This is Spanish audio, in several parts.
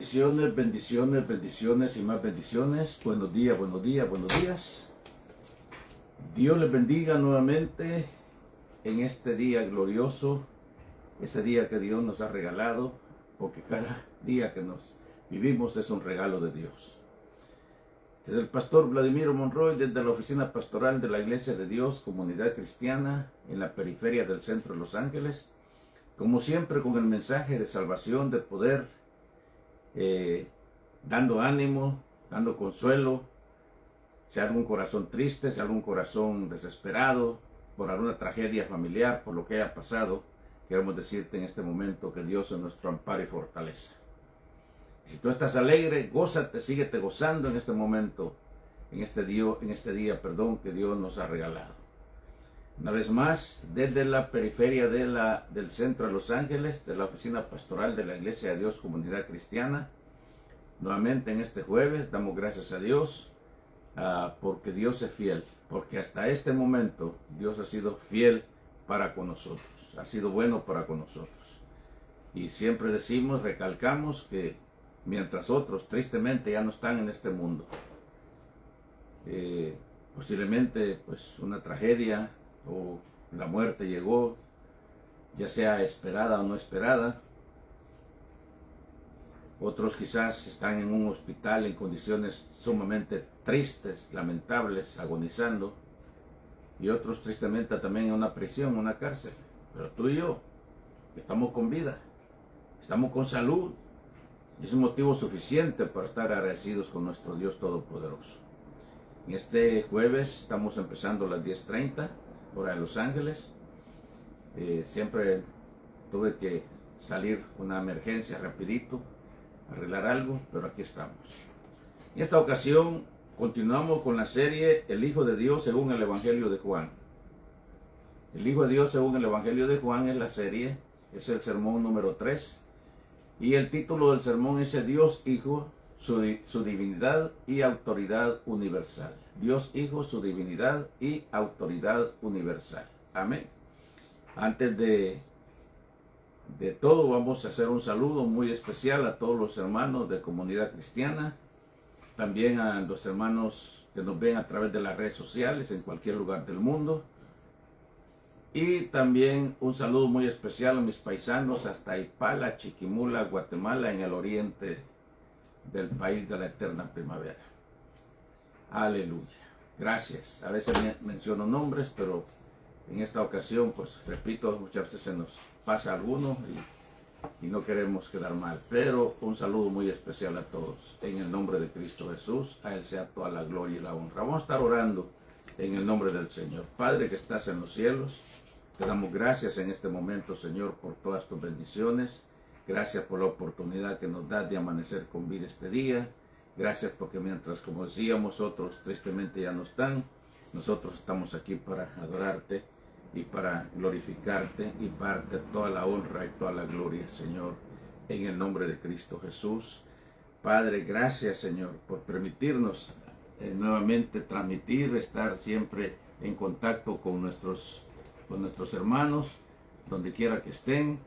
Bendiciones, bendiciones, bendiciones y más bendiciones. Buenos días, buenos días, buenos días. Dios les bendiga nuevamente en este día glorioso, este día que Dios nos ha regalado, porque cada día que nos vivimos es un regalo de Dios. Desde el pastor Vladimiro Monroy, desde la oficina pastoral de la Iglesia de Dios, Comunidad Cristiana, en la periferia del centro de Los Ángeles, como siempre con el mensaje de salvación, de poder, dando ánimo, dando consuelo, si hay algún corazón triste, si hay algún corazón desesperado por alguna tragedia familiar, por lo que haya pasado, queremos decirte en este momento que Dios es nuestro amparo y fortaleza. Si tú estás alegre, gózate, síguete gozando en este momento, en este día, que Dios nos ha regalado. Una vez más, desde la periferia del centro de Los Ángeles, de la oficina pastoral de la Iglesia de Dios Comunidad Cristiana, nuevamente en este jueves, damos gracias a Dios porque Dios es fiel, porque hasta este momento Dios ha sido fiel para con nosotros, ha sido bueno para con nosotros. Y siempre decimos, recalcamos que mientras otros tristemente ya no están en este mundo, posiblemente pues una tragedia o la muerte llegó, ya sea esperada o no esperada. Otros quizás están en un hospital en condiciones sumamente tristes, lamentables, agonizando. Y otros tristemente también en una prisión, una cárcel. Pero tú y yo estamos con vida, estamos con salud. Y es un motivo suficiente para estar agradecidos con nuestro Dios Todopoderoso. En este jueves estamos empezando a las 10:30, hora de Los Ángeles. Siempre tuve que salir una emergencia rapidito, arreglar algo, pero aquí estamos. En esta ocasión continuamos con la serie El Hijo de Dios según el Evangelio de Juan. El Hijo de Dios según el Evangelio de Juan es la serie, es el sermón número 3. Y el título del sermón es Dios Hijo, su divinidad y autoridad universal. Dios Hijo, su divinidad y autoridad universal. Amén. Antes de todo, vamos a hacer un saludo muy especial a todos los hermanos de Comunidad Cristiana, también a los hermanos que nos ven a través de las redes sociales en cualquier lugar del mundo, y también un saludo muy especial a mis paisanos hasta Ipala, Chiquimula, Guatemala, en el oriente del país de la eterna primavera. Aleluya. Gracias. A veces menciono nombres, pero en esta ocasión, pues repito, muchas veces se nos pasa alguno y no queremos quedar mal. Pero un saludo muy especial a todos. En el nombre de Cristo Jesús, a Él sea toda la gloria y la honra. Vamos a estar orando en el nombre del Señor. Padre que estás en los cielos, te damos gracias en este momento, Señor, por todas tus bendiciones. Gracias por la oportunidad que nos das de amanecer con vida este día. Gracias porque mientras, como decíamos, otros tristemente ya no están, nosotros estamos aquí para adorarte y para glorificarte y para darte toda la honra y toda la gloria, Señor, en el nombre de Cristo Jesús. Padre, gracias, Señor, por permitirnos nuevamente transmitir, estar siempre en contacto con nuestros hermanos, donde quiera que estén.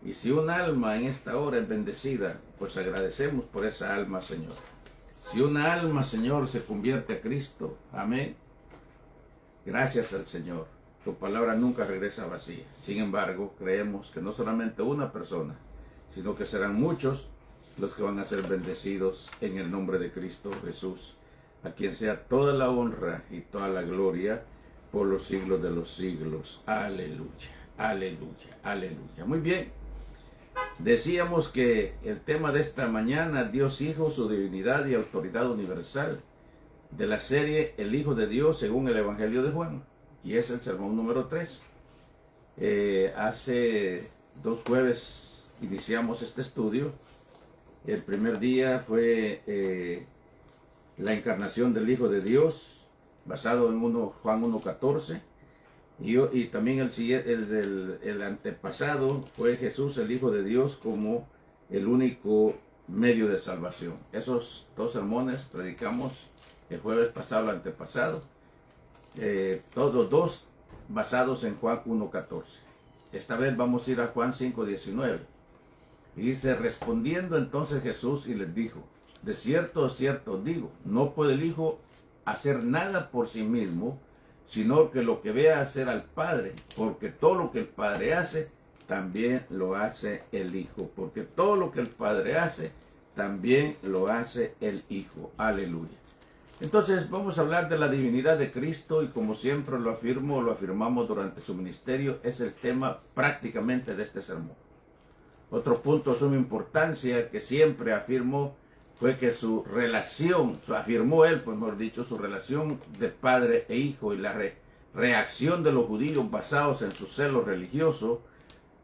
Y si un alma en esta hora es bendecida, pues agradecemos por esa alma, Señor. Si una alma, Señor, se convierte a Cristo, amén, gracias al Señor. Tu palabra nunca regresa vacía. Sin embargo, creemos que no solamente una persona, sino que serán muchos los que van a ser bendecidos en el nombre de Cristo Jesús, a quien sea toda la honra y toda la gloria por los siglos de los siglos. Aleluya, aleluya, aleluya. Muy bien. Decíamos que el tema de esta mañana, Dios Hijo, su divinidad y autoridad universal, de la serie El Hijo de Dios según el Evangelio de Juan, y es el sermón número 3. Hace 2 jueves iniciamos este estudio. El primer día fue la encarnación del Hijo de Dios, basado en Juan 1:14. Y también el antepasado fue Jesús, el Hijo de Dios, como el único medio de salvación. Esos 2 sermones predicamos el jueves pasado, el antepasado, todos 2 basados en Juan 1:14. Esta vez vamos a ir a Juan 5:19. Y dice, respondiendo entonces Jesús y les dijo, de cierto os digo, no puede el Hijo hacer nada por sí mismo, sino que lo que vea hacer al Padre, porque todo lo que el Padre hace, también lo hace el Hijo, porque todo lo que el Padre hace, también lo hace el Hijo. Aleluya. Entonces vamos a hablar de la divinidad de Cristo y como siempre lo afirmamos durante su ministerio, es el tema prácticamente de este sermón. Otro punto de suma importancia que siempre afirmó fue que su relación, afirmó él, pues mejor dicho, su relación de padre e hijo y la reacción de los judíos basados en su celo religioso,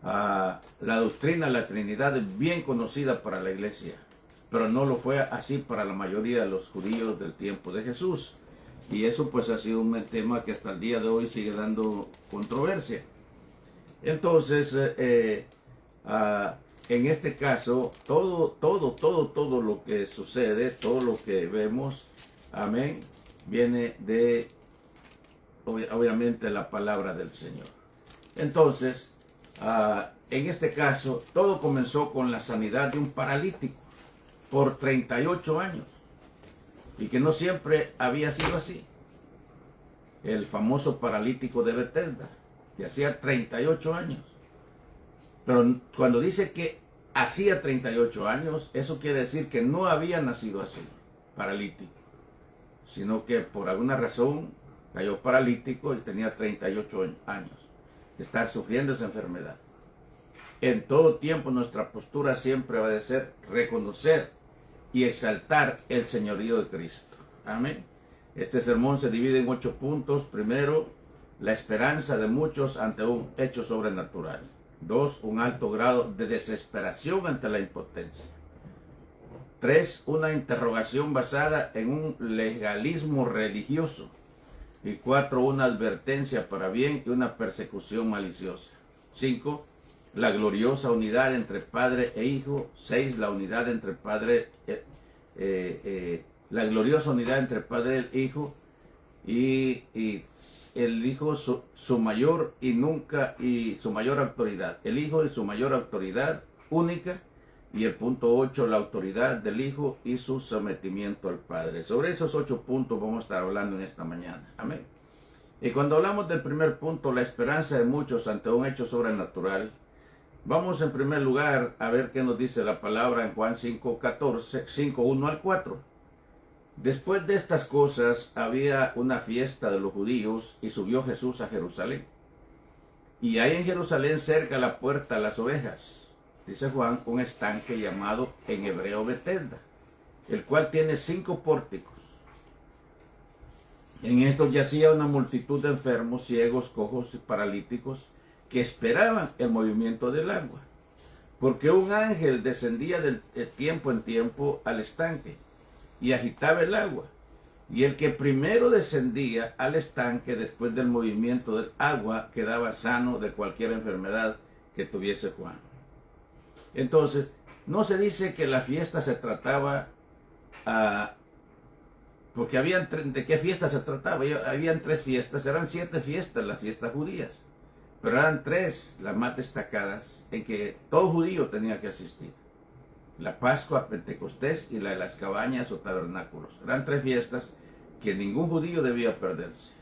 la doctrina de la Trinidad es bien conocida para la iglesia, pero no lo fue así para la mayoría de los judíos del tiempo de Jesús. Y eso pues ha sido un tema que hasta el día de hoy sigue dando controversia. Entonces, en este caso, todo lo que sucede, todo lo que vemos, amén, viene de, obviamente, la palabra del Señor. Entonces, en este caso, todo comenzó con la sanidad de un paralítico por 38 años, y que no siempre había sido así. El famoso paralítico de Betesda, que hacía 38 años. Pero cuando dice que hacía 38 años, eso quiere decir que no había nacido así, paralítico, sino que por alguna razón cayó paralítico y tenía 38 años de estar sufriendo esa enfermedad. En todo tiempo nuestra postura siempre va a ser reconocer y exaltar el señorío de Cristo. Amén. Este sermón se divide en 8 puntos. Primero, la esperanza de muchos ante un hecho sobrenatural. 2, un alto grado de desesperación ante la impotencia. 3, una interrogación basada en un legalismo religioso. Y 4, una advertencia para bien y una persecución maliciosa. 5, la gloriosa unidad entre Padre e Hijo. 6, la unidad entre Padre, la gloriosa unidad entre Padre e Hijo y el Hijo su mayor y su mayor autoridad. El Hijo y su mayor autoridad única. Y el punto 8, la autoridad del Hijo y su sometimiento al Padre. Sobre esos 8 puntos vamos a estar hablando en esta mañana. Amén. Y cuando hablamos del primer punto, la esperanza de muchos ante un hecho sobrenatural, vamos en primer lugar a ver qué nos dice la palabra en Juan 5:1 al 4. Después de estas cosas había una fiesta de los judíos y subió Jesús a Jerusalén. Y hay en Jerusalén cerca de la puerta de las ovejas, dice Juan, un estanque llamado en hebreo Betesda, el cual tiene 5 pórticos. En estos yacía una multitud de enfermos, ciegos, cojos y paralíticos que esperaban el movimiento del agua, porque un ángel descendía de tiempo en tiempo al estanque y agitaba el agua. Y el que primero descendía al estanque después del movimiento del agua quedaba sano de cualquier enfermedad que tuviese Juan. Entonces, no se dice que la fiesta se trataba, porque ¿de qué fiesta se trataba? Habían 3 fiestas, eran 7 fiestas las fiestas judías, pero eran 3 las más destacadas en que todo judío tenía que asistir. La Pascua, Pentecostés y la de las cabañas o tabernáculos. Eran 3 fiestas que ningún judío debía perderse.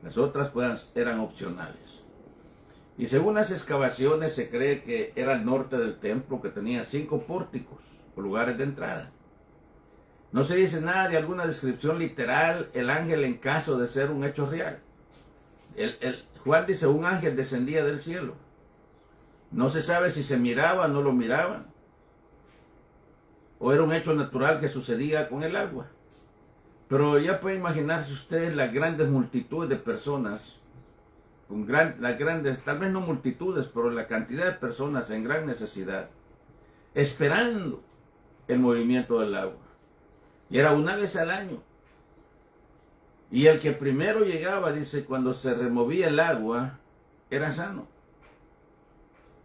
Las otras eran opcionales. Y según las excavaciones se cree que era al norte del templo, que tenía 5 pórticos o lugares de entrada. No se dice nada de alguna descripción literal el ángel en caso de ser un hecho real. Juan dice un ángel descendía del cielo. No se sabe si se miraba o no lo miraban, o era un hecho natural que sucedía con el agua. Pero ya puede imaginarse ustedes las grandes multitudes de personas, las grandes, tal vez no multitudes, pero la cantidad de personas en gran necesidad, esperando el movimiento del agua. Y era una vez al año. Y el que primero llegaba, dice, cuando se removía el agua, era sano.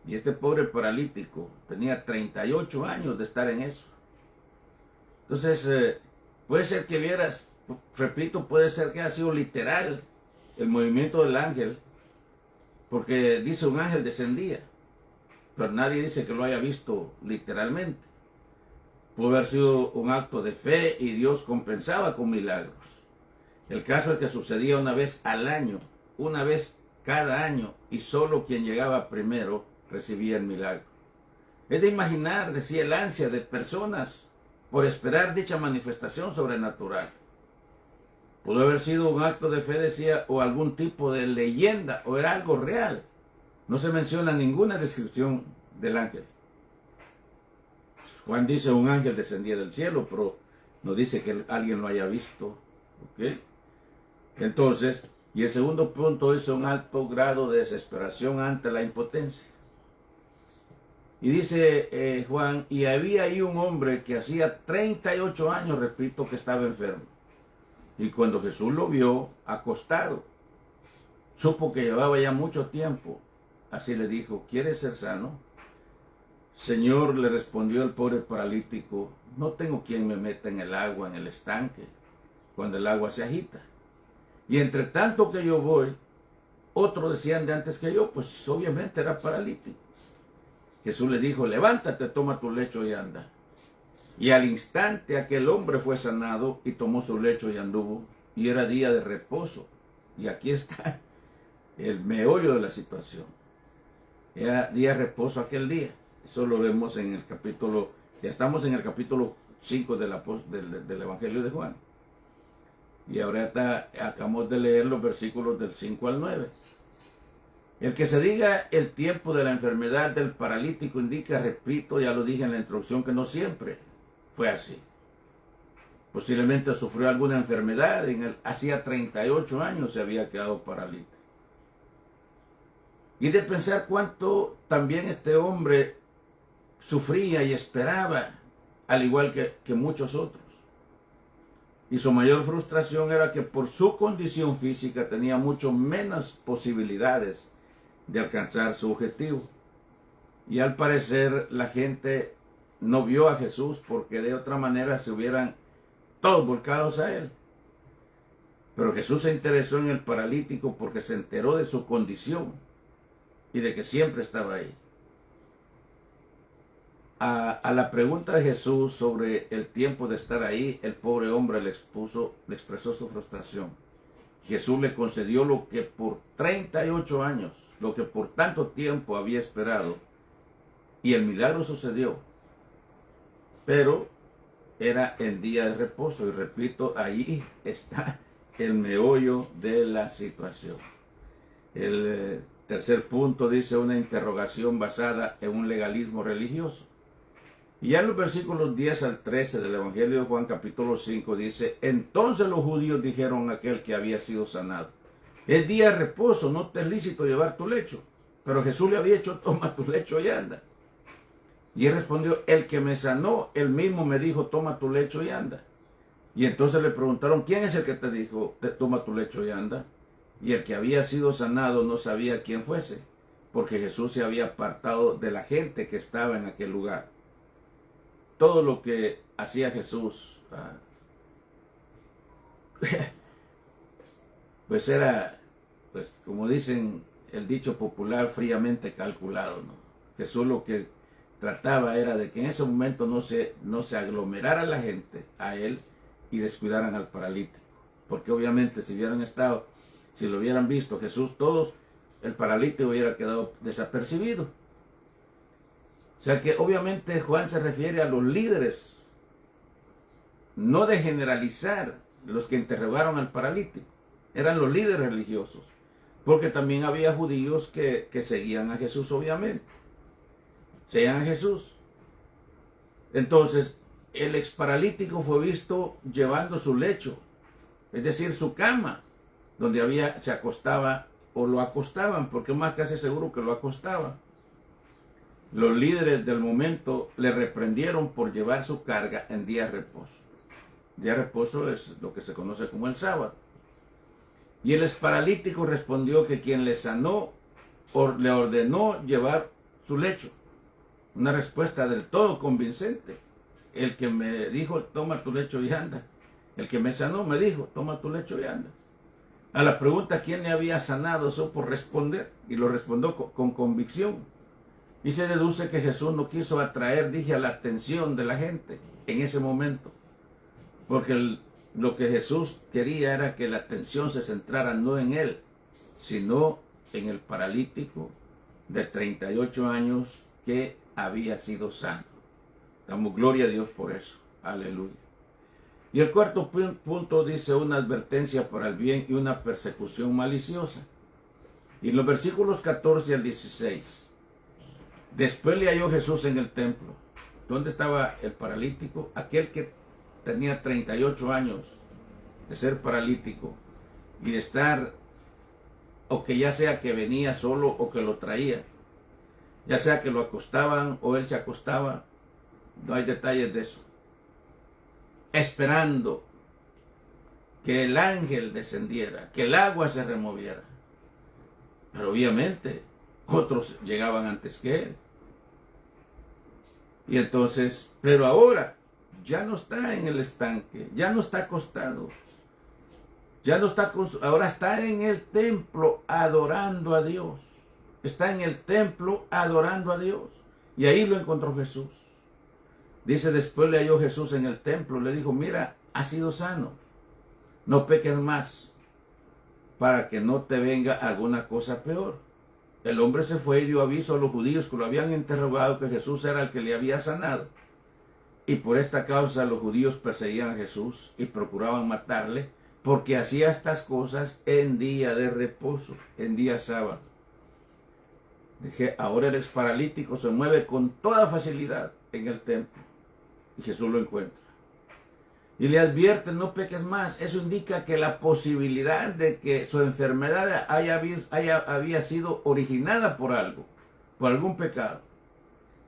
Y este pobre paralítico tenía 38 años de estar en eso. Entonces, puede ser que vieras, repito, puede ser que haya sido literal el movimiento del ángel, porque dice un ángel descendía. pero nadie dice que lo haya visto literalmente. Pudo haber sido un acto de fe y Dios compensaba con milagros. El caso es que sucedía una vez al año, una vez cada año, y solo quien llegaba primero recibía el milagro. Es de imaginar, decía, el ansia de personas por esperar dicha manifestación sobrenatural. Pudo haber sido un acto de fe, decía, o algún tipo de leyenda, o era algo real. No se menciona ninguna descripción del ángel. Juan dice un ángel descendía del cielo, pero no dice que alguien lo haya visto. ¿Okay? Entonces, y el segundo punto es un alto grado de desesperación ante la impotencia. Y dice Juan, y había ahí un hombre que hacía 38 años, repito, que estaba enfermo. Y cuando Jesús lo vio acostado, supo que llevaba ya mucho tiempo. Así le dijo, ¿quieres ser sano? Señor, le respondió el pobre paralítico, no tengo quien me meta en el agua, en el estanque, cuando el agua se agita. Y entre tanto que yo voy, otros decían de antes que yo, pues obviamente era paralítico. Jesús le dijo, levántate, toma tu lecho y anda. Y al instante aquel hombre fue sanado y tomó su lecho y anduvo. Y era día de reposo. Y aquí está el meollo de la situación. Era día de reposo aquel día. Eso lo vemos en el capítulo, ya estamos en el capítulo 5 del Evangelio de Juan. Y ahora acabamos de leer los versículos del 5 al 9. El que se diga el tiempo de la enfermedad del paralítico indica, repito, ya lo dije en la introducción, que no siempre fue así. Posiblemente sufrió alguna enfermedad, hacía 38 años se había quedado paralítico. Y de pensar cuánto también este hombre sufría y esperaba, al igual que muchos otros. Y su mayor frustración era que por su condición física tenía mucho menos posibilidades de alcanzar su objetivo. Y al parecer la gente no vio a Jesús porque de otra manera se hubieran todos volcados a él. Pero Jesús se interesó en el paralítico porque se enteró de su condición y de que siempre estaba ahí. A la pregunta de Jesús sobre el tiempo de estar ahí, el pobre hombre le expresó su frustración. Jesús le concedió lo que por 38 años, lo que por tanto tiempo había esperado, y el milagro sucedió. Pero era el día de reposo, y repito, ahí está el meollo de la situación. El tercer punto dice una interrogación basada en un legalismo religioso. Y ya en los versículos 10 al 13 del Evangelio de Juan capítulo 5 dice, entonces los judíos dijeron a aquel que había sido sanado, es día de reposo, no te es lícito llevar tu lecho. Pero Jesús le había dicho, toma tu lecho y anda. Y él respondió, el que me sanó, él mismo me dijo, toma tu lecho y anda. Y entonces le preguntaron, ¿quién es el que te dijo, toma tu lecho y anda? Y el que había sido sanado no sabía quién fuese, porque Jesús se había apartado de la gente que estaba en aquel lugar. Todo lo que hacía Jesús, pues era, pues como dicen el dicho popular, fríamente calculado, ¿no? Jesús lo que trataba era de que en ese momento no se aglomerara la gente a él y descuidaran al paralítico. Porque obviamente si lo hubieran visto Jesús todos, el paralítico hubiera quedado desapercibido. O sea que obviamente Juan se refiere a los líderes, no de generalizar los que interrogaron al paralítico. Eran los líderes religiosos, porque también había judíos que seguían a Jesús, obviamente. Seguían a Jesús. Entonces, el ex paralítico fue visto llevando su lecho, es decir, su cama, donde se acostaba o lo acostaban, porque más casi seguro que lo acostaban. Los líderes del momento le reprendieron por llevar su carga en día de reposo. Día de reposo es lo que se conoce como el sábado. Y el paralítico respondió que quien le sanó le ordenó llevar su lecho. Una respuesta del todo convincente. El que me dijo, toma tu lecho y anda. El que me sanó me dijo, toma tu lecho y anda. A la pregunta quién le había sanado, supo responder y lo respondió con convicción. Y se deduce que Jesús no quiso atraer, dije, a la atención de la gente en ese momento. Porque lo que Jesús quería era que la atención se centrara no en él, sino en el paralítico de 38 años que había sido sano. Damos gloria a Dios por eso. Aleluya. Y el cuarto punto dice una advertencia para el bien y una persecución maliciosa. Y en los versículos 14 al 16. Después le halló Jesús en el templo. ¿Dónde estaba el paralítico? Aquel que tenía 38 años de ser paralítico y de estar, o que ya sea que venía solo o que lo traía, ya sea que lo acostaban o él se acostaba, no hay detalles de eso, esperando que el ángel descendiera, que el agua se removiera. Pero obviamente otros llegaban antes que él. Y entonces, pero ahora ya no está en el estanque, ya no está acostado, ya no está, ahora está en el templo adorando a Dios. Está en el templo adorando a Dios. Y ahí lo encontró Jesús. Dice, después le halló Jesús en el templo, le dijo, mira, has sido sano, no peques más, para que no te venga alguna cosa peor. El hombre se fue y dio aviso a los judíos que lo habían interrogado que Jesús era el que le había sanado. Y por esta causa los judíos perseguían a Jesús y procuraban matarle, porque hacía estas cosas en día de reposo, en día sábado. Dije, ahora el ex paralítico se mueve con toda facilidad en el templo. Y Jesús lo encuentra. Y le advierte, no peques más. Eso indica que la posibilidad de que su enfermedad había sido originada por algo, por algún pecado.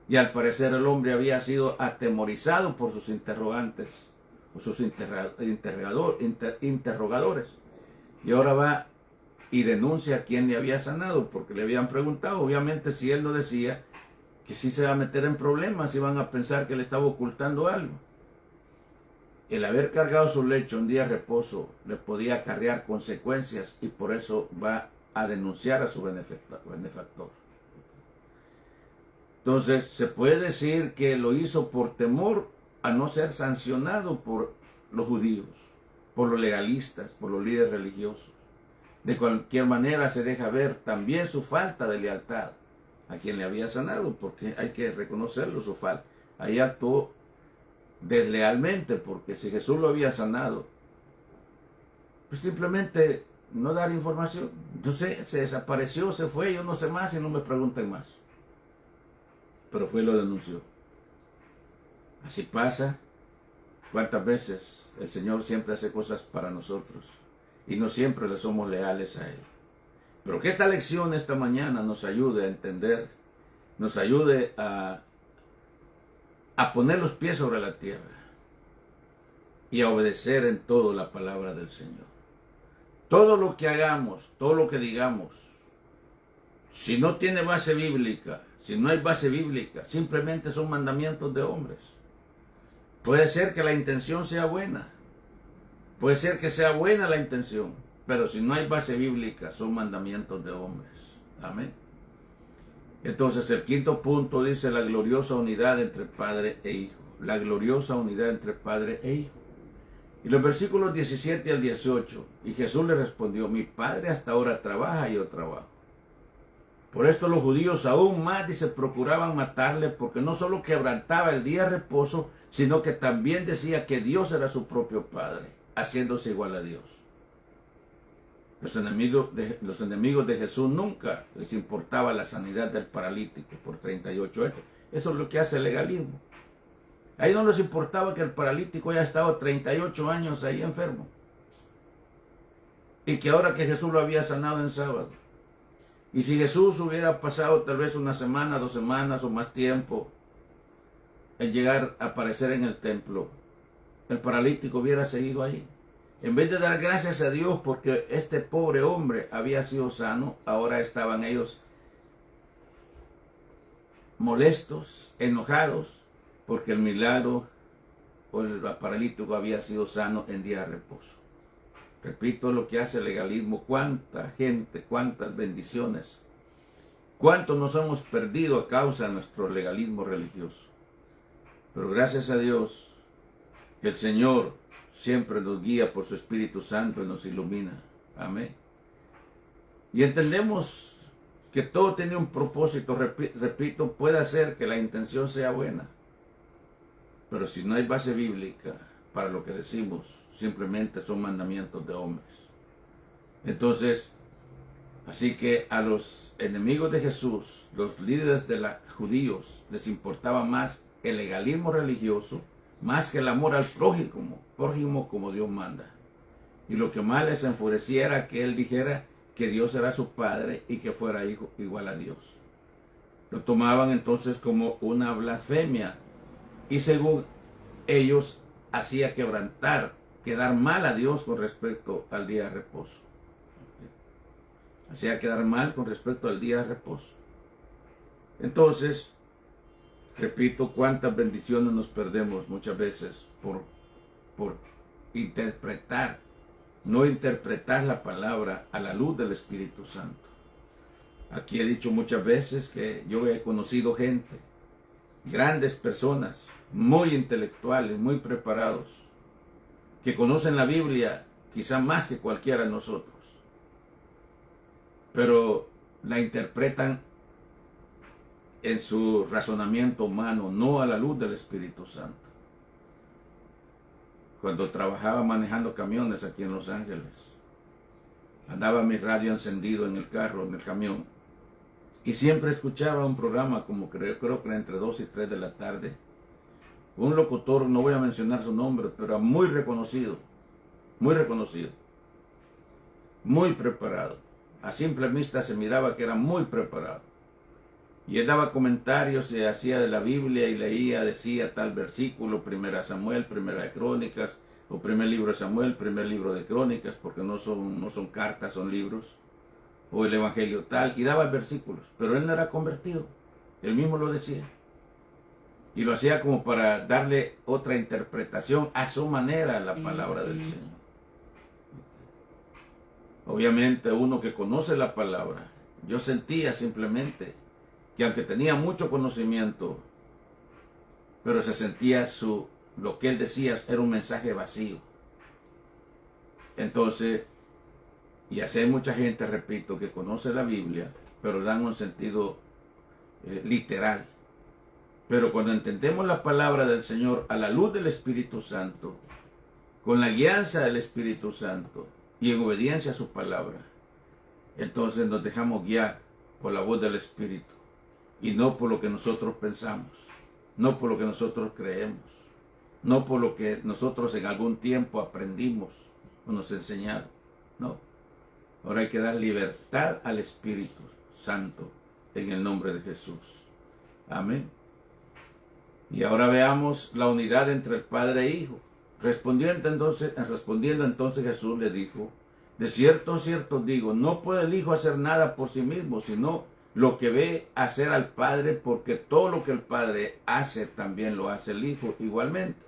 Y al parecer el hombre había sido atemorizado por sus interrogantes, o sus interrogadores. Y ahora va y denuncia a quien le había sanado, porque le habían preguntado. Obviamente, si él no decía, que sí se va a meter en problemas, iban a pensar que le estaba ocultando algo. El haber cargado su lecho un día de reposo le podía acarrear consecuencias, y por eso va a denunciar a su benefactor. Entonces, se puede decir que lo hizo por temor a no ser sancionado por los judíos, por los legalistas, por los líderes religiosos. De cualquier manera se deja ver también su falta de lealtad a quien le había sanado, porque hay que reconocerlo, su falta. Ahí actuó deslealmente, porque si Jesús lo había sanado, pues simplemente no dar información. No sé, se desapareció, se fue, yo no sé más y no me pregunten más. Pero fue y lo denunció. Así pasa. ¿Cuántas veces el Señor siempre hace cosas para nosotros y no siempre le somos leales a Él? Pero que esta lección esta mañana nos ayude a entender, nos ayude a poner los pies sobre la tierra y a obedecer en todo la palabra del Señor. Todo lo que hagamos, todo lo que digamos, si no tiene base bíblica, si no hay base bíblica, simplemente son mandamientos de hombres. Puede ser que la intención sea buena, puede ser que sea buena la intención, pero si no hay base bíblica, son mandamientos de hombres. Amén. Entonces el quinto punto dice la gloriosa unidad entre Padre e Hijo. La gloriosa unidad entre Padre e Hijo. Y los versículos 17 al 18. Y Jesús le respondió, mi Padre hasta ahora trabaja y yo trabajo. Por esto los judíos aún más, dice, procuraban matarle, porque no solo quebrantaba el día de reposo, sino que también decía que Dios era su propio Padre, haciéndose igual a Dios. Los enemigos de Jesús nunca les importaba la sanidad del paralítico por 38 años. Eso es lo que hace el legalismo. Ahí no les importaba que el paralítico haya estado 38 años ahí enfermo. Y que ahora que Jesús lo había sanado en sábado. Y si Jesús hubiera pasado tal vez una semana, 2 semanas o más tiempo en llegar a aparecer en el templo, el paralítico hubiera seguido ahí. En vez de dar gracias a Dios porque este pobre hombre había sido sano, ahora estaban ellos molestos, enojados, porque el milagro o el paralítico había sido sano en día de reposo. Repito lo que hace el legalismo. Cuánta gente, cuántas bendiciones ¿Cuánto nos hemos perdido a causa de nuestro legalismo religioso? Pero gracias a Dios que el Señor siempre nos guía por su Espíritu Santo y nos ilumina. Amén. Y entendemos que todo tiene un propósito. Repito, puede ser que la intención sea buena, pero si no hay base bíblica para lo que decimos, simplemente son mandamientos de hombres. Entonces, así que a los enemigos de Jesús, los líderes de los judíos, les importaba más el legalismo religioso, más que el amor al prójimo como Dios manda. Y lo que más les enfurecía era que él dijera que Dios era su padre y que fuera hijo igual a Dios. Lo tomaban entonces como una blasfemia y según ellos hacía quedar mal a Dios con respecto al día de reposo. Hacía quedar mal con respecto al día de reposo. Entonces, repito, cuántas bendiciones nos perdemos muchas veces por no interpretar la palabra a la luz del Espíritu Santo. Aquí he dicho muchas veces que yo he conocido gente, grandes personas, muy intelectuales, muy preparados, que conocen la Biblia quizá más que cualquiera de nosotros, pero la interpretan en su razonamiento humano, no a la luz del Espíritu Santo. Cuando trabajaba manejando camiones aquí en Los Ángeles, andaba mi radio encendido en el carro, en el camión, y siempre escuchaba un programa como creo que entre 2 y 3 de la tarde. Un locutor, no voy a mencionar su nombre, pero muy reconocido, muy preparado. A simple vista se miraba que era muy preparado. Y él daba comentarios, y hacía de la Biblia y leía, decía tal versículo, 1 Samuel, 1 de Crónicas, o 1 libro de Samuel, 1 libro de Crónicas, porque no son cartas, son libros, o el Evangelio tal, y daba versículos, pero él no era convertido, él mismo lo decía. Y lo hacía como para darle otra interpretación a su manera a la palabra del Señor. Obviamente uno que conoce la palabra, yo sentía simplemente que aunque tenía mucho conocimiento, pero se sentía lo que él decía era un mensaje vacío. Entonces, y así hay mucha gente, repito, que conoce la Biblia, pero dan un sentido literal. Pero cuando entendemos la palabra del Señor a la luz del Espíritu Santo, con la guianza del Espíritu Santo y en obediencia a su palabra, entonces nos dejamos guiar por la voz del Espíritu y no por lo que nosotros pensamos, no por lo que nosotros creemos, no por lo que nosotros en algún tiempo aprendimos o nos enseñaron. No. Ahora hay que dar libertad al Espíritu Santo en el nombre de Jesús. Amén. Y ahora veamos la unidad entre el Padre e Hijo. Respondiendo entonces Jesús le dijo: de cierto, cierto digo, no puede el Hijo hacer nada por sí mismo, sino lo que ve hacer al Padre, porque todo lo que el Padre hace también lo hace el Hijo igualmente.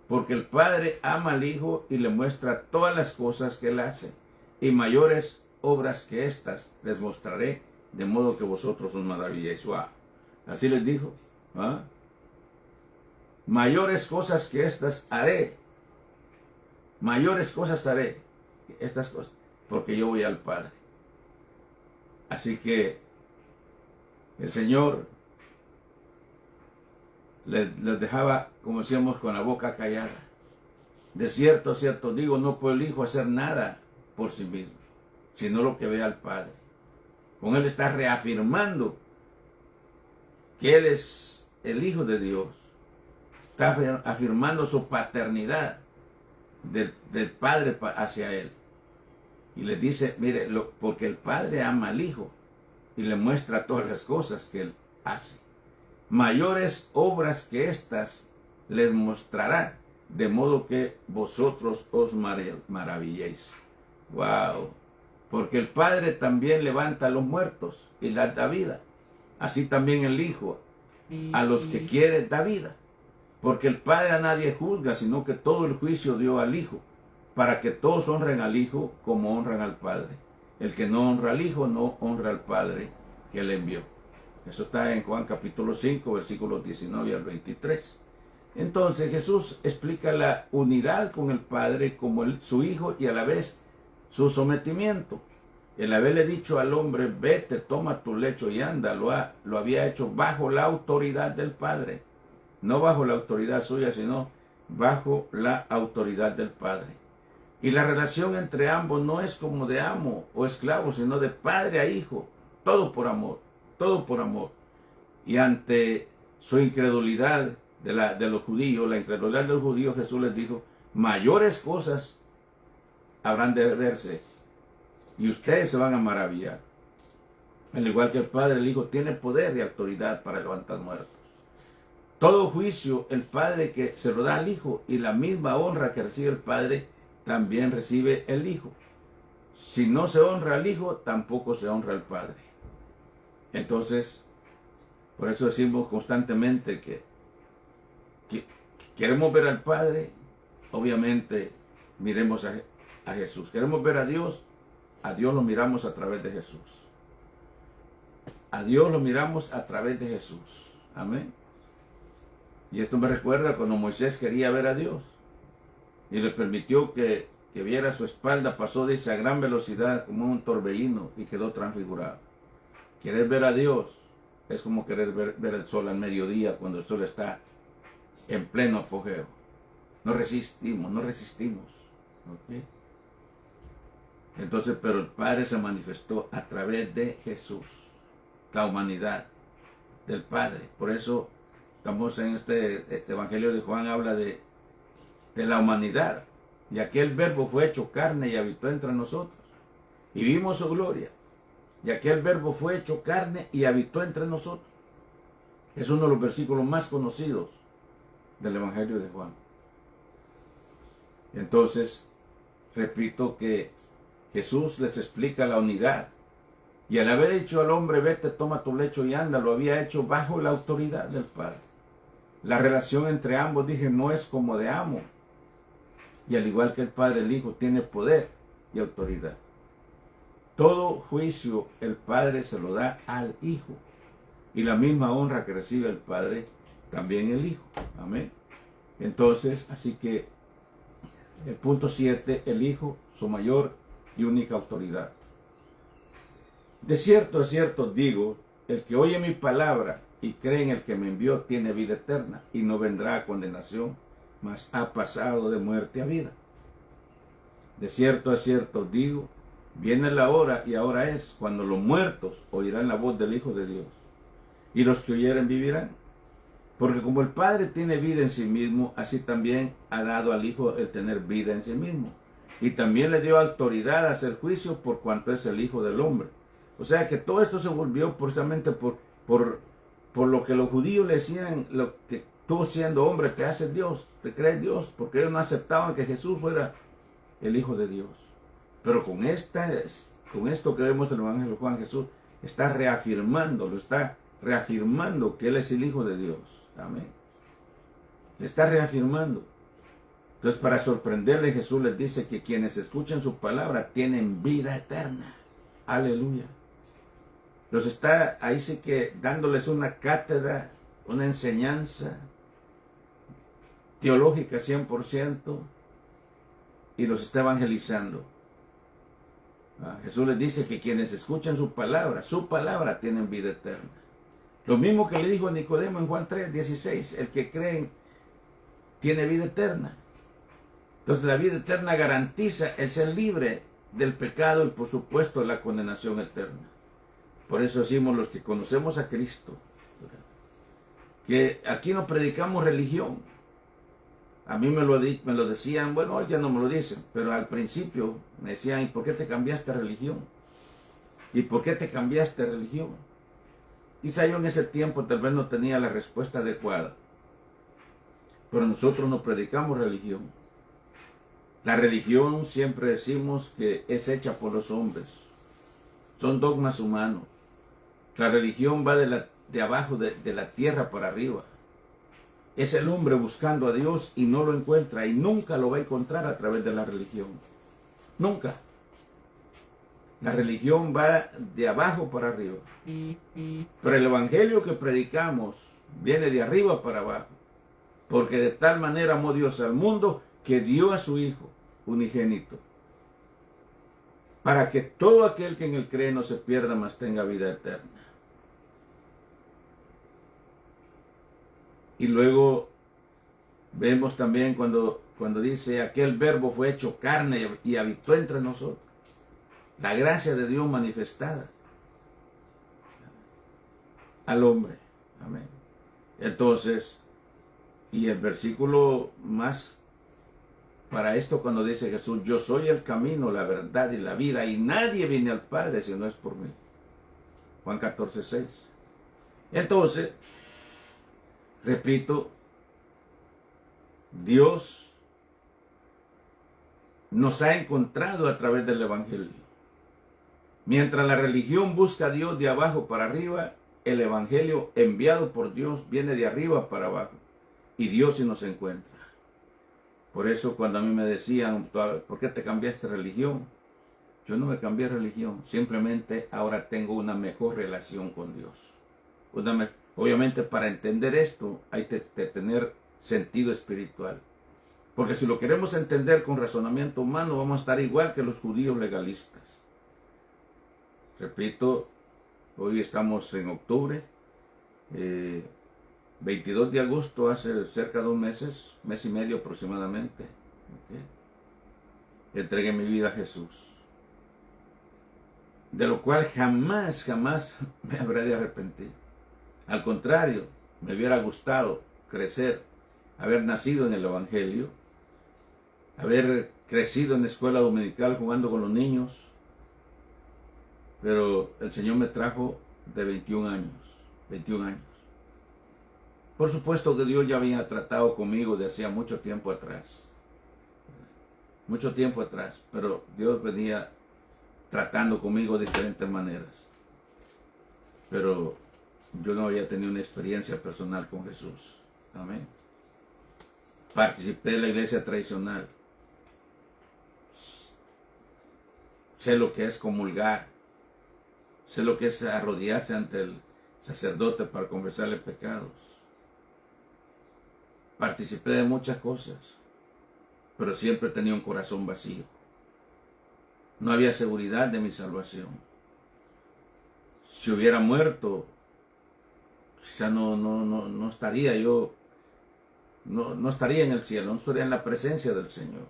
Porque el Padre ama al Hijo y le muestra todas las cosas que él hace, y mayores obras que estas les mostraré, de modo que vosotros os maravilléis. Así les dijo. Mayores cosas que estas haré. Mayores cosas haré. Estas cosas. Porque yo voy al Padre. Así que el Señor les dejaba, como decíamos, con la boca callada. De cierto, cierto digo, no puede el Hijo hacer nada por sí mismo, sino lo que ve al Padre. Con él está reafirmando que él es el Hijo de Dios. Está afirmando su paternidad del Padre hacia él. Y le dice, mire, porque el Padre ama al Hijo y le muestra todas las cosas que él hace. Mayores obras que estas les mostrará, de modo que vosotros os maravilléis. Wow. Porque el Padre también levanta a los muertos y les da vida. Así también el Hijo a los que quiere da vida. Porque el Padre a nadie juzga, sino que todo el juicio dio al Hijo, para que todos honren al Hijo como honran al Padre. El que no honra al Hijo no honra al Padre que Él envió. Eso está en Juan capítulo 5, versículos 19 al 23. Entonces Jesús explica la unidad con el Padre como su Hijo y a la vez su sometimiento. El haberle dicho al hombre, vete, toma tu lecho y anda, lo había hecho bajo la autoridad del Padre. No bajo la autoridad suya, sino bajo la autoridad del Padre. Y la relación entre ambos no es como de amo o esclavo, sino de padre a hijo. Todo por amor, todo por amor. Y ante su incredulidad de los judíos, la incredulidad de los judíos, Jesús les dijo, mayores cosas habrán de verse y ustedes se van a maravillar. Al igual que el Padre, el Hijo tiene poder y autoridad para levantar muertos. Todo juicio el Padre que se lo da al Hijo y la misma honra que recibe el Padre también recibe el Hijo. Si no se honra al Hijo, tampoco se honra al Padre. Entonces, por eso decimos constantemente que queremos ver al Padre, obviamente miremos a Jesús. Queremos ver a Dios lo miramos a través de Jesús. A Dios lo miramos a través de Jesús. Amén. Y esto me recuerda cuando Moisés quería ver a Dios y le permitió que viera su espalda, pasó, dice, a gran velocidad como un torbellino y quedó transfigurado. Querer ver a Dios es como querer ver el sol al mediodía cuando el sol está en pleno apogeo. No resistimos. ¿Okay? Entonces, pero el Padre se manifestó a través de Jesús, la humanidad del Padre. Por eso estamos en este Evangelio de Juan, habla de la humanidad. Y aquel verbo fue hecho carne y habitó entre nosotros. Y vimos su gloria. Y aquel verbo fue hecho carne y habitó entre nosotros. Es uno de los versículos más conocidos del Evangelio de Juan. Entonces, repito que Jesús les explica la unidad. Y al haber dicho al hombre, vete, toma tu lecho y anda, lo había hecho bajo la autoridad del Padre. La relación entre ambos, dije, no es como de amo. Y al igual que el Padre, el Hijo tiene poder y autoridad. Todo juicio el Padre se lo da al Hijo. Y la misma honra que recibe el Padre, también el Hijo. Amén. Entonces, así que el punto 7, el Hijo, su mayor y única autoridad. De cierto digo, el que oye mi palabra y cree en el que me envió tiene vida eterna y no vendrá a condenación, mas ha pasado de muerte a vida. De cierto digo, viene la hora y ahora es, cuando los muertos oirán la voz del Hijo de Dios, y los que oyeren vivirán. Porque como el Padre tiene vida en sí mismo, así también ha dado al Hijo el tener vida en sí mismo. Y también le dio autoridad a hacer juicio por cuanto es el Hijo del Hombre. O sea que todo esto se volvió precisamente por lo que los judíos le decían, lo que tú siendo hombre te haces Dios, te crees Dios, porque ellos no aceptaban que Jesús fuera el Hijo de Dios. Pero con esto que vemos en el Evangelio de Juan, Jesús está reafirmando que Él es el Hijo de Dios. Amén. Le está reafirmando. Entonces, para sorprenderle, Jesús les dice que quienes escuchen su palabra tienen vida eterna. Aleluya. Los está ahí sí que dándoles una cátedra, una enseñanza teológica 100%, y los está evangelizando. Jesús les dice que quienes escuchan su palabra tienen vida eterna. Lo mismo que le dijo a Nicodemo en Juan 3:16, el que cree tiene vida eterna. Entonces la vida eterna garantiza el ser libre del pecado y por supuesto la condenación eterna. Por eso decimos los que conocemos a Cristo, que aquí no predicamos religión. A mí me lo decían, bueno, hoy ya no me lo dicen, pero al principio me decían, ¿y por qué te cambiaste a religión? ¿Y por qué te cambiaste a religión? Quizá yo en ese tiempo tal vez no tenía la respuesta adecuada, pero nosotros no predicamos religión. La religión siempre decimos que es hecha por los hombres. Son dogmas humanos. La religión va de abajo, de la tierra para arriba. Es el hombre buscando a Dios y no lo encuentra y nunca lo va a encontrar a través de la religión. Nunca. La religión va de abajo para arriba. Pero el evangelio que predicamos viene de arriba para abajo. Porque de tal manera amó Dios al mundo que dio a su Hijo unigénito, para que todo aquel que en él cree no se pierda, mas tenga vida eterna. Y luego vemos también cuando dice, aquel verbo fue hecho carne y habitó entre nosotros. La gracia de Dios manifestada al hombre. Amén. Entonces, y el versículo más para esto cuando dice Jesús, yo soy el camino, la verdad y la vida, y nadie viene al Padre si no es por mí. Juan 14, 6. Entonces, repito, Dios nos ha encontrado a través del Evangelio. Mientras la religión busca a Dios de abajo para arriba, el Evangelio enviado por Dios viene de arriba para abajo. Y Dios sí nos encuentra. Por eso cuando a mí me decían, ¿por qué te cambiaste de religión? Yo no me cambié de religión. Simplemente ahora tengo una mejor relación con Dios. Obviamente para entender esto hay que tener sentido espiritual. Porque si lo queremos entender con razonamiento humano, vamos a estar igual que los judíos legalistas. Repito, hoy estamos en octubre, 22 de agosto, hace cerca de un mes y medio aproximadamente, entregué mi vida a Jesús. De lo cual jamás me habré de arrepentir. Al contrario, me hubiera gustado crecer, haber nacido en el Evangelio, haber crecido en la escuela dominical jugando con los niños, pero el Señor me trajo de 21 años. Por supuesto que Dios ya había tratado conmigo de hacía mucho tiempo atrás, pero Dios venía tratando conmigo de diferentes maneras. Pero yo no había tenido una experiencia personal con Jesús. Amén. Participé de la iglesia tradicional. Sé lo que es comulgar. Sé lo que es arrodillarse ante el sacerdote para confesarle pecados. Participé de muchas cosas, pero siempre tenía un corazón vacío. No había seguridad de mi salvación. Si hubiera muerto, quizá no estaría yo, no estaría en el cielo, no estaría en la presencia del Señor.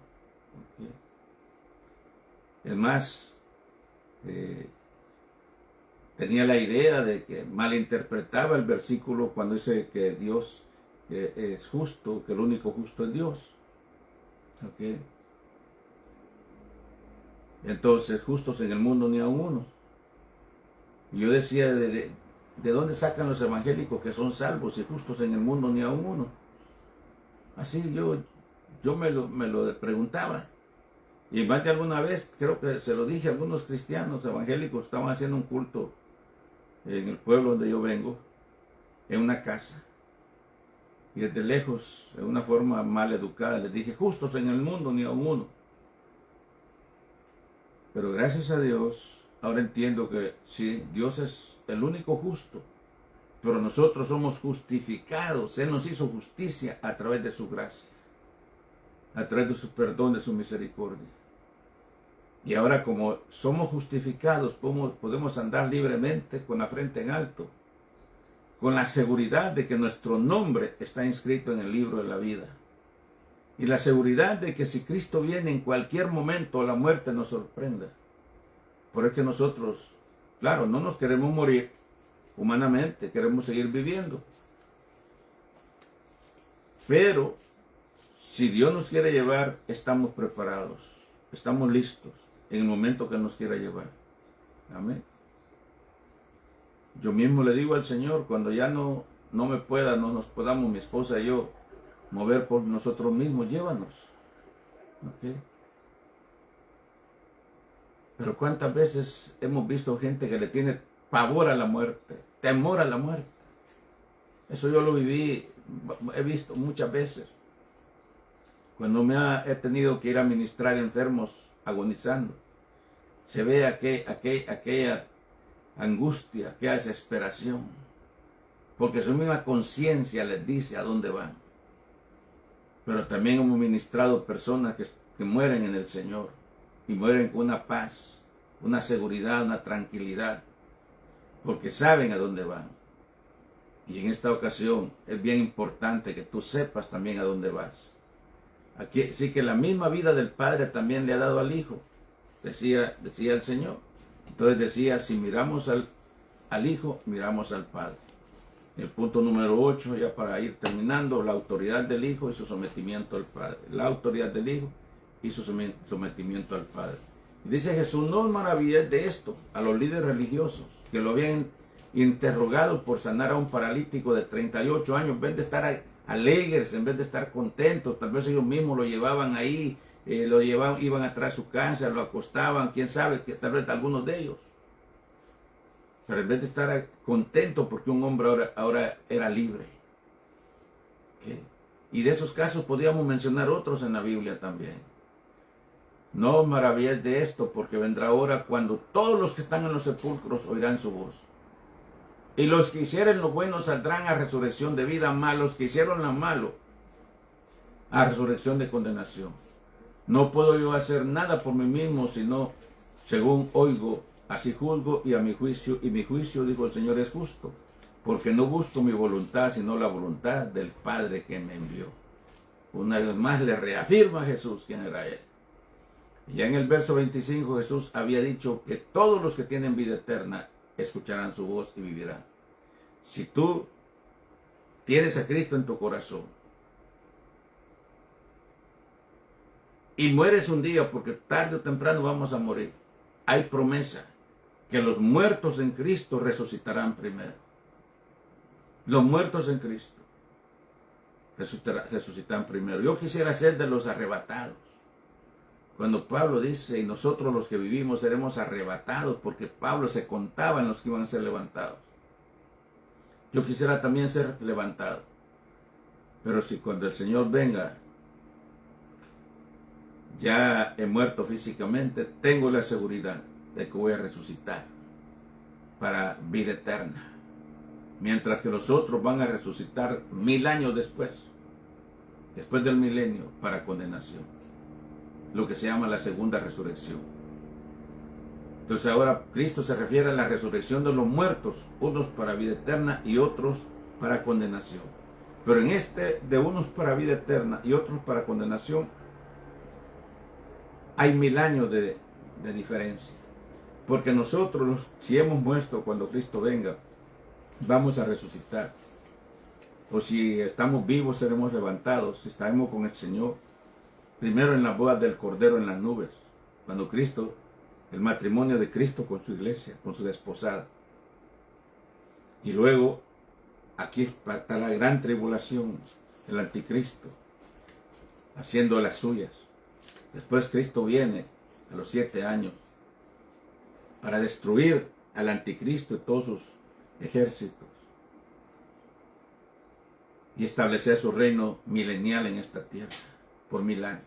Es más, tenía la idea de que malinterpretaba el versículo cuando dice que Dios es justo, que el único justo es Dios. Entonces, justos en el mundo ni a uno. Y yo decía, ¿de dónde sacan los evangélicos que son salvos y justos en el mundo ni a uno? Así yo me lo preguntaba. Y más de alguna vez, creo que se lo dije a algunos cristianos evangélicos, estaban haciendo un culto en el pueblo donde yo vengo, en una casa. Y desde lejos, de una forma mal educada, les dije, justos en el mundo ni a uno. Pero gracias a Dios, ahora entiendo que sí, Dios es el único justo, pero nosotros somos justificados. Él nos hizo justicia a través de su gracia, a través de su perdón, de su misericordia. Y ahora como somos justificados, podemos andar libremente con la frente en alto, con la seguridad de que nuestro nombre está inscrito en el libro de la vida. Y la seguridad de que si Cristo viene en cualquier momento, la muerte nos sorprenda. Por eso que nosotros, claro, no nos queremos morir humanamente, queremos seguir viviendo. Pero, si Dios nos quiere llevar, estamos preparados, estamos listos en el momento que nos quiera llevar. Amén. Yo mismo le digo al Señor, cuando ya no nos podamos, mi esposa y yo, mover por nosotros mismos, llévanos. Pero cuántas veces hemos visto gente que le tiene pavor a la muerte, temor a la muerte. Eso yo lo viví, he visto muchas veces. Cuando he tenido que ir a ministrar enfermos agonizando. se ve aquella angustia, aquella desesperación, porque su misma conciencia les dice a dónde van. Pero también hemos ministrado personas que mueren en el Señor y mueren con una paz, una seguridad, una tranquilidad, porque saben a dónde van. Y en esta ocasión es bien importante que tú sepas también a dónde vas. Aquí sí que la misma vida del Padre también le ha dado al Hijo, decía el Señor. Entonces decía, si miramos al Hijo, miramos al Padre. El punto número 8, ya para ir terminando, la autoridad del Hijo y su sometimiento al Padre. La autoridad del Hijo y su sometimiento al Padre. Y dice Jesús, no os maravilléis de esto a los líderes religiosos, que lo habían interrogado por sanar a un paralítico de 38 años, en vez de estar alegres, en vez de estar contentos, tal vez ellos mismos lo llevaban ahí, iban atrás de su casa, lo acostaban, quién sabe, tal vez algunos de ellos. Pero en vez de estar contento porque un hombre ahora era libre. ¿Qué? Y de esos casos podríamos mencionar otros en la Biblia también. No os maravilléis de esto, porque vendrá hora cuando todos los que están en los sepulcros oirán su voz. Y los que hicieren lo bueno saldrán a resurrección de vida, malos que hicieron lo malo a resurrección de condenación. No puedo yo hacer nada por mí mismo, sino según oigo, así juzgo, y mi juicio, dijo el Señor, es justo, porque no busco mi voluntad, sino la voluntad del Padre que me envió. Una vez más le reafirma a Jesús quién era Él. Y ya en el verso 25 Jesús había dicho que todos los que tienen vida eterna escucharán su voz y vivirán. Si tú tienes a Cristo en tu corazón y mueres un día, porque tarde o temprano vamos a morir, hay promesa que los muertos en Cristo resucitarán primero. Los muertos en Cristo resucitarán primero. Yo quisiera ser de los arrebatados. Cuando Pablo dice, y nosotros los que vivimos seremos arrebatados, porque Pablo se contaba en los que iban a ser levantados. Yo quisiera también ser levantado. Pero si cuando el Señor venga, ya he muerto físicamente, tengo la seguridad de que voy a resucitar para vida eterna. Mientras que los otros van a resucitar 1000 años después del milenio, para condenación. Lo que se llama la segunda resurrección. Entonces ahora Cristo se refiere a la resurrección de los muertos, unos para vida eterna y otros para condenación. Pero en este de unos para vida eterna y otros para condenación, hay 1000 años de diferencia. Porque nosotros, si hemos muerto cuando Cristo venga, vamos a resucitar. O si estamos vivos, seremos levantados, estaremos con el Señor. Primero en la boda del Cordero en las nubes, cuando Cristo, el matrimonio de Cristo con su iglesia, con su desposada. Y luego, aquí está la gran tribulación, el anticristo, haciendo las suyas. Después Cristo viene a los 7 años para destruir al anticristo y todos sus ejércitos y establecer su reino milenial en esta tierra por 1000 años.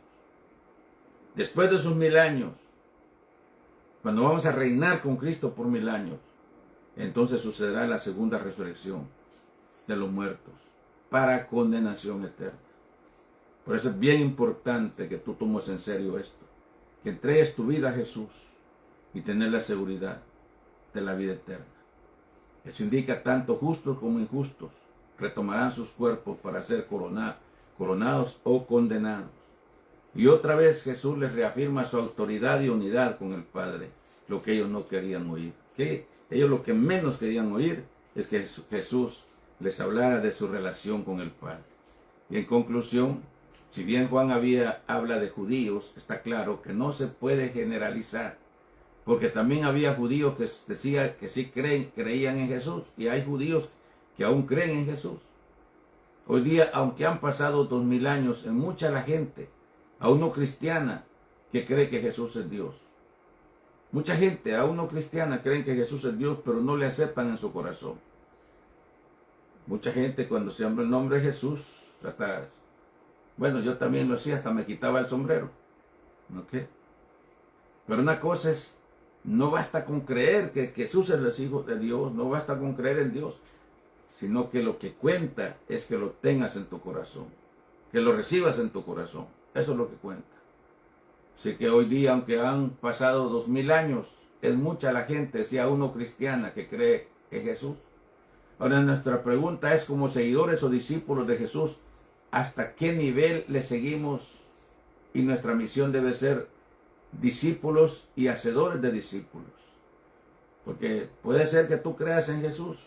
Después de esos 1000 años, cuando vamos a reinar con Cristo por 1000 años, entonces sucederá la segunda resurrección de los muertos para condenación eterna. Por eso es bien importante que tú tomes en serio esto, que entregues tu vida a Jesús y tener la seguridad de la vida eterna. Eso indica tanto justos como injustos retomarán sus cuerpos para ser coronados o condenados. Y otra vez Jesús les reafirma su autoridad y unidad con el Padre, lo que ellos no querían oír. Que ellos lo que menos querían oír es que Jesús les hablara de su relación con el Padre. Y en conclusión, si bien Juan habla de judíos, está claro que no se puede generalizar, porque también había judíos que decían que sí creían en Jesús, y hay judíos que aún creen en Jesús. Hoy día, aunque han pasado 2000 años, en mucha la gente, aún no cristiana, que cree que Jesús es Dios. Mucha gente, aún no cristiana, creen que Jesús es Dios, pero no le aceptan en su corazón. Mucha gente cuando se habla el nombre de Jesús, hasta, bueno, yo también lo hacía, hasta me quitaba el sombrero. ¿Ok? Pero una cosa es No basta con creer que Jesús es el Hijo de Dios, no basta con creer en Dios, sino que lo que cuenta es que lo tengas en tu corazón, que lo recibas en tu corazón. Eso es lo que cuenta. Así que hoy día, aunque han pasado 2000 años, es mucha la gente, si aún no cristiana, que cree en Jesús. Ahora nuestra pregunta es, como seguidores o discípulos de Jesús, ¿hasta qué nivel le seguimos? Y nuestra misión debe ser discípulos y hacedores de discípulos. Porque puede ser que tú creas en Jesús,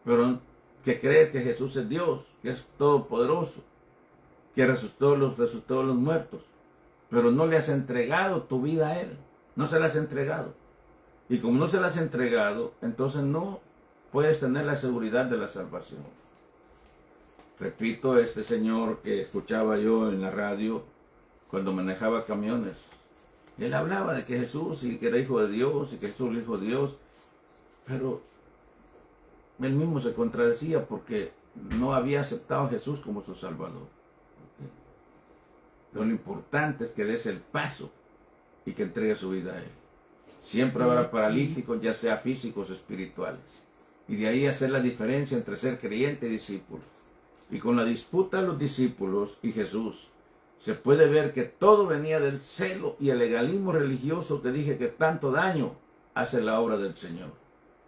pero que crees que Jesús es Dios, que es todopoderoso, que resucitó los muertos, pero no le has entregado tu vida a Él. No se la has entregado. Y como no se la has entregado, entonces no puedes tener la seguridad de la salvación. Repito, este señor que escuchaba yo en la radio cuando manejaba camiones, él hablaba de que Jesús y que era hijo de Dios y que Jesús era hijo de Dios, pero él mismo se contradecía porque no había aceptado a Jesús como su Salvador. Pero lo importante es que des el paso y que entregue su vida a Él. Siempre habrá paralíticos, ya sea físicos o espirituales. Y de ahí hacer la diferencia entre ser creyente y discípulo. Y con la disputa de los discípulos y Jesús, se puede ver que todo venía del celo y el legalismo religioso que dije que tanto daño hace la obra del Señor.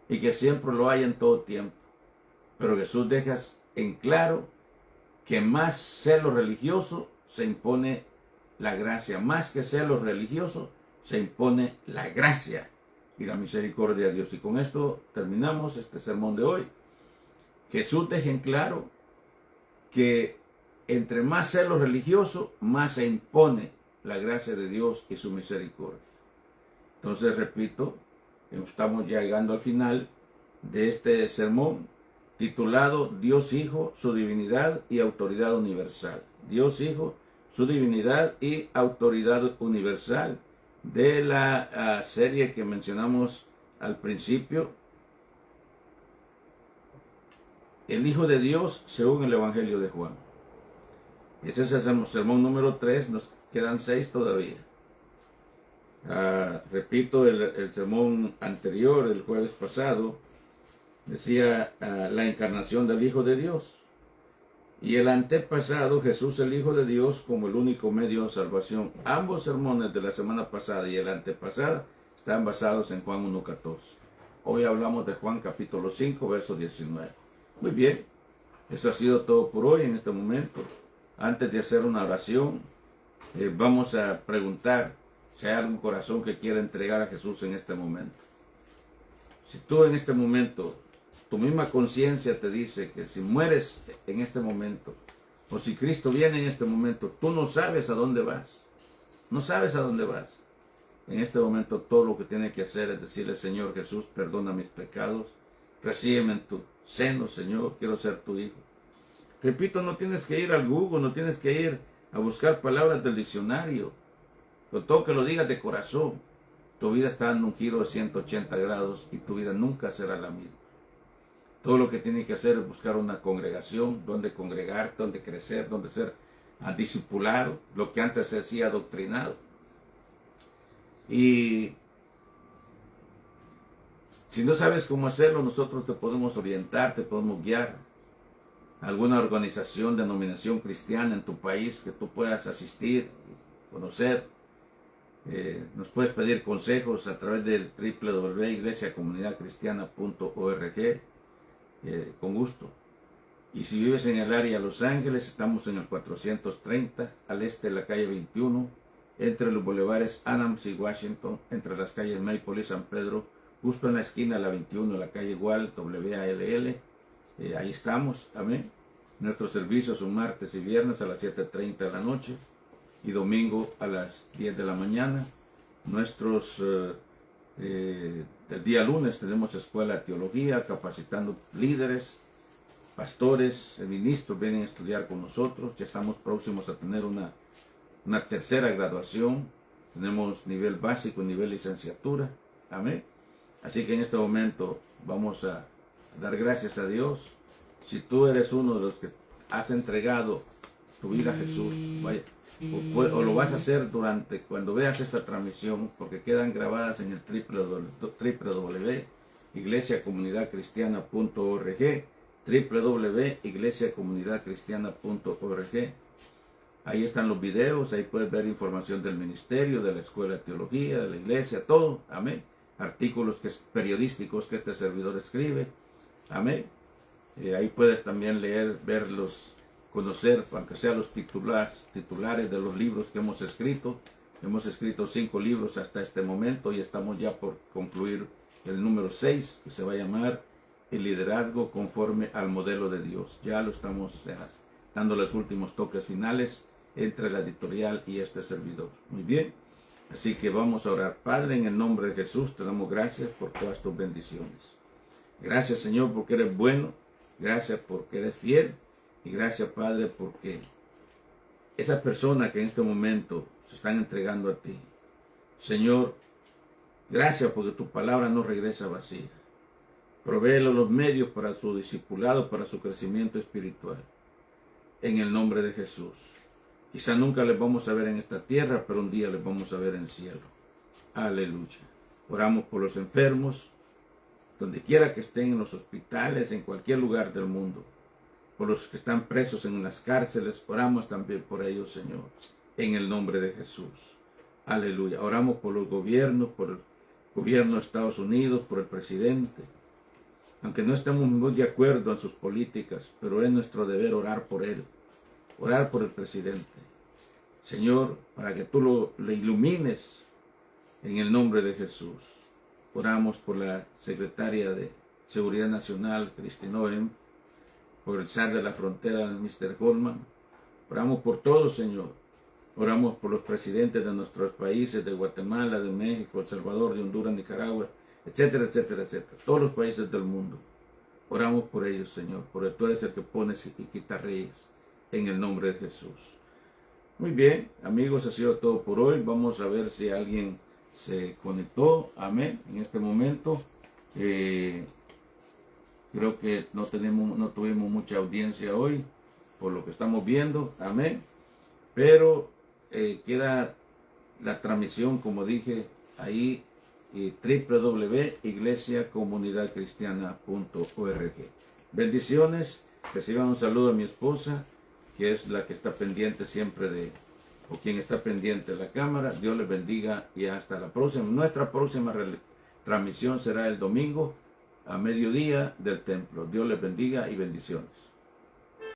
Y que siempre lo hay en todo tiempo. Pero Jesús deja en claro que más celo religioso se impone la gracia. Más que celo religioso se impone la gracia y la misericordia de Dios. Y con esto terminamos este sermón de hoy. Jesús deja en claro que entre más celo religioso, más se impone la gracia de Dios y su misericordia. Entonces, repito, estamos ya llegando al final de este sermón titulado Dios Hijo, su divinidad y autoridad universal. Dios Hijo, su divinidad y autoridad universal, de la serie que mencionamos al principio, el Hijo de Dios según el Evangelio de Juan. Ese es el sermón número 3, nos quedan 6 todavía. Repito, el sermón anterior, el jueves pasado, decía la encarnación del Hijo de Dios. Y el antepasado, Jesús el Hijo de Dios como el único medio de salvación. Ambos sermones de la semana pasada y el antepasada están basados en Juan 1:14. Hoy hablamos de Juan capítulo 5, verso 19. Muy bien, eso ha sido todo por hoy en este momento. Antes de hacer una oración, vamos a preguntar si hay algún corazón que quiera entregar a Jesús en este momento. Si tú en este momento, tu misma conciencia te dice que si mueres en este momento, o si Cristo viene en este momento, tú no sabes a dónde vas. No sabes a dónde vas. En este momento todo lo que tienes que hacer es decirle, Señor Jesús, perdona mis pecados, recíbeme en tu seno, Señor, quiero ser tu hijo. Repito, no tienes que ir al Google, no tienes que ir a buscar palabras del diccionario. Con todo que lo digas de corazón, tu vida está dando un giro de 180 grados y tu vida nunca será la misma. Todo lo que tienes que hacer es buscar una congregación, donde congregar, donde crecer, donde ser discipulado, lo que antes se hacía adoctrinado. Y si no sabes cómo hacerlo, nosotros te podemos orientar, te podemos guiar a alguna organización, denominación cristiana en tu país que tú puedas asistir, conocer. Nos puedes pedir consejos a través del www.iglesiacomunidadcristiana.org, con gusto. Y si vives en el área de Los Ángeles, estamos en el 430 al este de la calle 21, entre los bulevares Adams y Washington, entre las calles Maple y San Pedro, justo en la esquina de la 21, la calle Wall, WALL. Ahí estamos, amén. Nuestros servicios son martes y viernes a las 7:30 de la noche y domingo a las 10 de la mañana. El día lunes tenemos escuela de teología, capacitando líderes, pastores, ministros vienen a estudiar con nosotros. Ya estamos próximos a tener una tercera graduación. Tenemos nivel básico, nivel licenciatura. Amén. Así que en este momento vamos a dar gracias a Dios. Si tú eres uno de los que has entregado tu vida a Jesús, vaya, o lo vas a hacer cuando veas esta transmisión, porque quedan grabadas en el www.iglesiacomunidadcristiana.org, www.iglesiacomunidadcristiana.org. Ahí están los videos, ahí puedes ver información del ministerio, de la escuela de teología, de la iglesia, todo, amén. Artículos periodísticos que este servidor escribe, amén. Ahí puedes también leer, verlos, conocer, aunque sea los titulares de los libros que hemos escrito. Hemos escrito 5 libros hasta este momento y estamos ya por concluir el número 6, que se va a llamar El liderazgo conforme al modelo de Dios. Ya lo estamos dando los últimos toques finales entre la editorial y este servidor. Muy bien, así que vamos a orar. Padre, en el nombre de Jesús, te damos gracias por todas tus bendiciones. Gracias, Señor, porque eres bueno. Gracias porque eres fiel. Y gracias, Padre, porque esas personas que en este momento se están entregando a ti, Señor, gracias porque tu palabra no regresa vacía. Provéelo los medios para su discipulado, para su crecimiento espiritual. En el nombre de Jesús. Quizá nunca les vamos a ver en esta tierra, pero un día les vamos a ver en el cielo. Aleluya. Oramos por los enfermos, donde quiera que estén, en los hospitales, en cualquier lugar del mundo. Por los que están presos en las cárceles, oramos también por ellos, Señor, en el nombre de Jesús. Aleluya. Oramos por los gobiernos, por el gobierno de Estados Unidos, por el presidente. Aunque no estemos muy de acuerdo en sus políticas, pero es nuestro deber orar por él. Orar por el presidente. Señor, para que tú le ilumines en el nombre de Jesús. Oramos por la secretaria de Seguridad Nacional, Kristi Noem, por el zar de la frontera, Mr. Holman. Oramos por todos, Señor. Oramos por los presidentes de nuestros países, de Guatemala, de México, El Salvador, de Honduras, Nicaragua, etcétera, etcétera, etcétera. Todos los países del mundo. Oramos por ellos, Señor, porque tú eres el que pones y quitas reyes, en el nombre de Jesús. Muy bien, amigos, ha sido todo por hoy. Vamos a ver si alguien se conectó. Amén. En este momento, creo que no tuvimos mucha audiencia hoy, por lo que estamos viendo. Amén. Pero queda la transmisión, como dije, ahí, www.iglesiacomunidadcristiana.org. Bendiciones. Reciban un saludo a mi esposa, que es la que está pendiente siempre o quien está pendiente de la cámara. Dios les bendiga y hasta la próxima. Nuestra próxima transmisión será el domingo a mediodía del templo. Dios les bendiga y bendiciones.